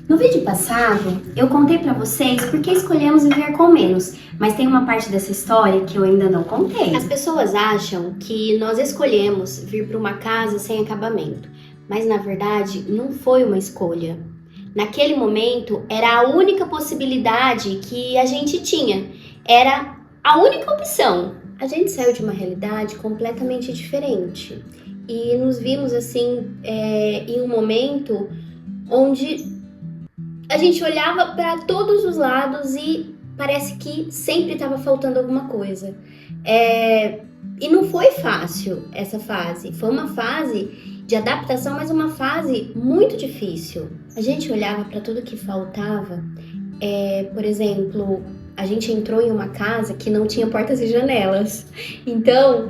No vídeo passado, eu contei pra vocês por que escolhemos viver com menos, mas tem uma parte dessa história que eu ainda não contei. As pessoas acham que nós escolhemos vir para uma casa sem acabamento, mas na verdade não foi uma escolha. Naquele momento era a única possibilidade que a gente tinha, era a única opção. A gente saiu de uma realidade completamente diferente e nos vimos assim em um momento onde a gente olhava para todos os lados e parece que sempre estava faltando alguma coisa. E não foi fácil essa fase. Foi uma fase de adaptação, mas uma fase muito difícil. A gente olhava para tudo que faltava. Por exemplo, a gente entrou em uma casa que não tinha portas e janelas. Então,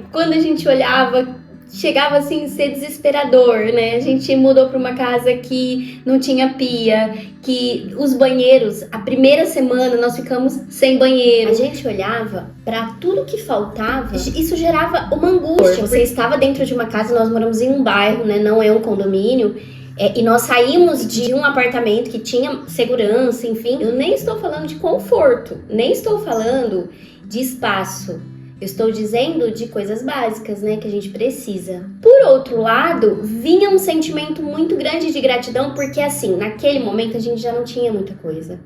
quando a gente olhava, chegava assim a ser desesperador, né? A gente mudou para uma casa que não tinha pia, que os banheiros, a primeira semana nós ficamos sem banheiro. A gente olhava para tudo que faltava, isso gerava uma angústia. Você estava dentro de uma casa, nós moramos em um bairro, né? Não é um condomínio. E nós saímos de um apartamento que tinha segurança, enfim. Eu nem estou falando de conforto, nem estou falando de espaço. Eu estou dizendo de coisas básicas, né, que a gente precisa. Por outro lado, vinha um sentimento muito grande de gratidão, porque assim, naquele momento a gente já não tinha muita coisa.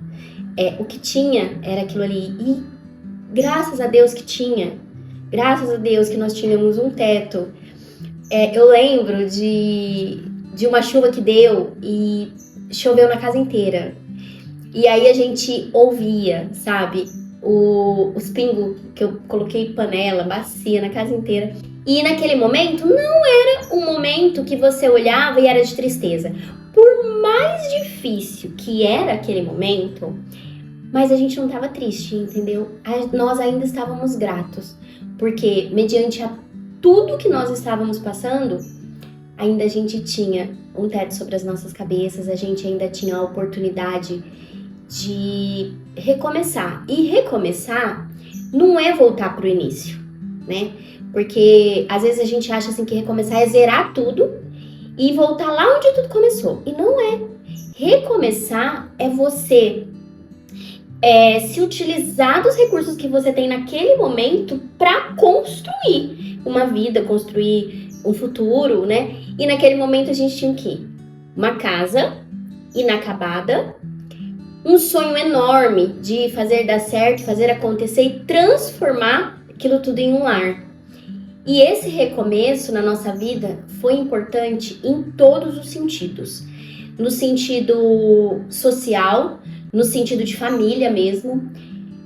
O que tinha era aquilo ali. E graças a Deus que tinha. Graças a Deus que nós tínhamos um teto. Eu lembro de uma chuva que deu e choveu na casa inteira. E aí a gente ouvia, sabe? Os pingos que eu coloquei panela, bacia na casa inteira. E naquele momento não era um momento que você olhava e era de tristeza. Por mais difícil que era aquele momento, mas a gente não estava triste, entendeu? Nós ainda estávamos gratos, porque mediante tudo que nós estávamos passando, ainda a gente tinha um teto sobre as nossas cabeças, a gente ainda tinha a oportunidade de recomeçar. E recomeçar não é voltar pro início, né? Porque às vezes a gente acha assim que recomeçar é zerar tudo e voltar lá onde tudo começou. E não é. Recomeçar é você se utilizar dos recursos que você tem naquele momento para construir uma vida, construir um futuro, né? E naquele momento a gente tinha o quê? Uma casa inacabada, um sonho enorme de fazer dar certo, fazer acontecer e transformar aquilo tudo em um lar. E esse recomeço na nossa vida foi importante em todos os sentidos. No sentido social, no sentido de família mesmo,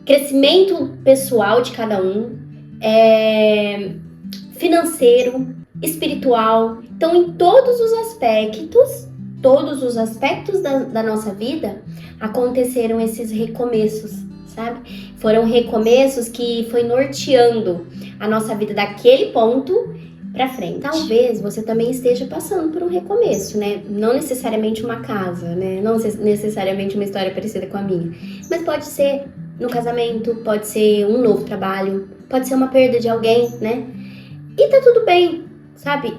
crescimento pessoal de cada um, financeiro, espiritual. Então, em todos os aspectos da nossa vida, aconteceram esses recomeços, sabe? Foram recomeços que foi norteando a nossa vida daquele ponto pra frente. Talvez você também esteja passando por um recomeço, né? Não necessariamente uma casa, né? Não necessariamente uma história parecida com a minha. Mas pode ser no casamento, pode ser um novo trabalho, pode ser uma perda de alguém, né? E tá tudo bem, sabe?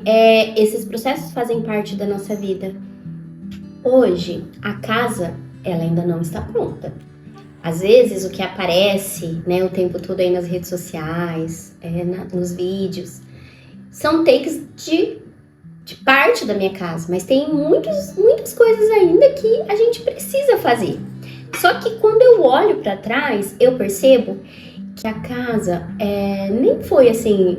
Esses processos fazem parte da nossa vida. Hoje, a casa, ela ainda não está pronta. Às vezes, o que aparece, né, o tempo todo aí nas redes sociais, nos vídeos, são takes de parte da minha casa, mas tem muitas coisas ainda que a gente precisa fazer. Só que quando eu olho para trás, eu percebo que a casa nem foi assim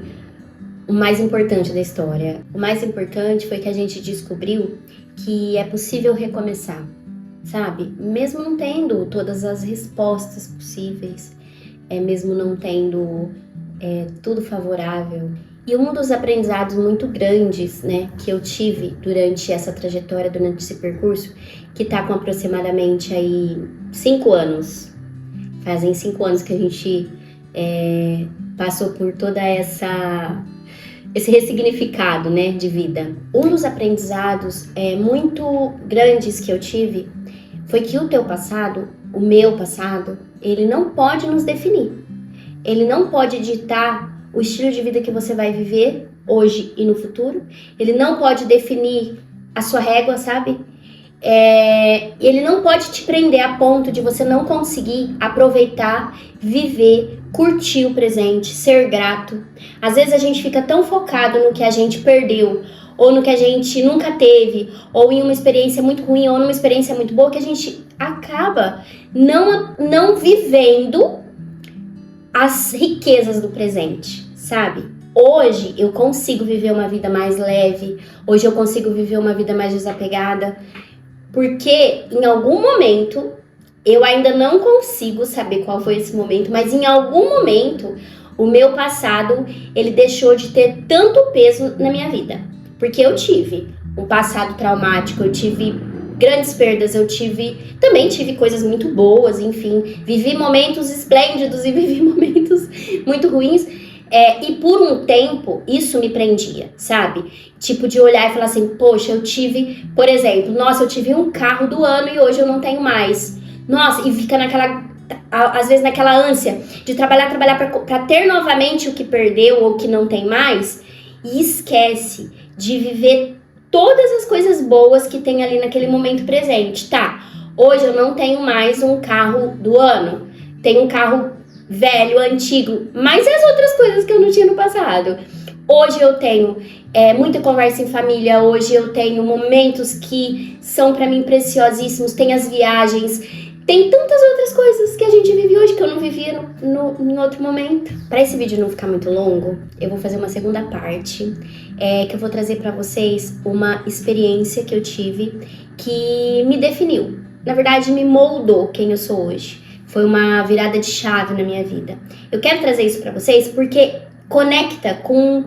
o mais importante da história. O mais importante foi que a gente descobriu que é possível recomeçar, sabe? Mesmo não tendo todas as respostas possíveis, mesmo não tendo tudo favorável. E um dos aprendizados muito grandes, né, que eu tive durante essa trajetória, durante esse percurso, que tá com aproximadamente aí 5 anos. Fazem 5 anos que a gente passou por toda esse ressignificado, né, de vida. Um dos aprendizados muito grandes que eu tive foi que o teu passado, o meu passado, ele não pode nos definir. Ele não pode ditar o estilo de vida que você vai viver hoje e no futuro. Ele não pode definir a sua régua, sabe? ele não pode te prender a ponto de você não conseguir aproveitar, viver, curtir o presente, ser grato. Às vezes a gente fica tão focado no que a gente perdeu, ou no que a gente nunca teve, ou em uma experiência muito ruim, ou numa experiência muito boa, que a gente acaba não vivendo as riquezas do presente, sabe? Hoje eu consigo viver uma vida mais leve, hoje eu consigo viver uma vida mais desapegada, porque em algum momento, eu ainda não consigo saber qual foi esse momento, mas em algum momento, o meu passado, ele deixou de ter tanto peso na minha vida. Porque eu tive um passado traumático, eu tive grandes perdas, também tive coisas muito boas, enfim, vivi momentos esplêndidos e vivi momentos muito ruins. E por um tempo, isso me prendia, sabe? Tipo, de olhar e falar assim, poxa, eu tive, por exemplo, nossa, eu tive um carro do ano e hoje eu não tenho mais. Nossa, e fica às vezes naquela ânsia de trabalhar pra ter novamente o que perdeu ou que não tem mais, e esquece de viver todas as coisas boas que tem ali naquele momento presente. Tá, hoje eu não tenho mais um carro do ano, tenho um carro velho, antigo, mas e as outras coisas que eu não tinha no passado? Hoje eu tenho muita conversa em família, hoje eu tenho momentos que são pra mim preciosíssimos, tem as viagens, tem tantas outras coisas que a gente vive hoje que eu não vivia em outro momento. Para esse vídeo não ficar muito longo, eu vou fazer uma segunda parte, que eu vou trazer pra vocês uma experiência que eu tive que me definiu, na verdade me moldou quem eu sou hoje. Foi uma virada de chave na minha vida. Eu quero trazer isso pra vocês porque conecta com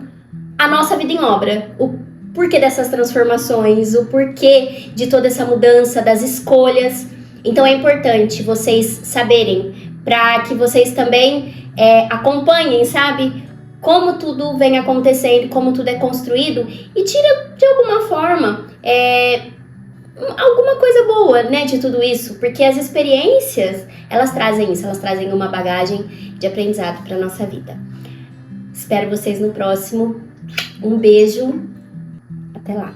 a nossa vida em obra. O porquê dessas transformações, o porquê de toda essa mudança, das escolhas. Então é importante vocês saberem, para que vocês também acompanhem, sabe? Como tudo vem acontecendo, como tudo é construído. E tira de alguma forma alguma coisa boa, né, de tudo isso, porque as experiências, elas trazem isso, elas trazem uma bagagem de aprendizado para nossa vida. Espero vocês no próximo. Um beijo, até lá.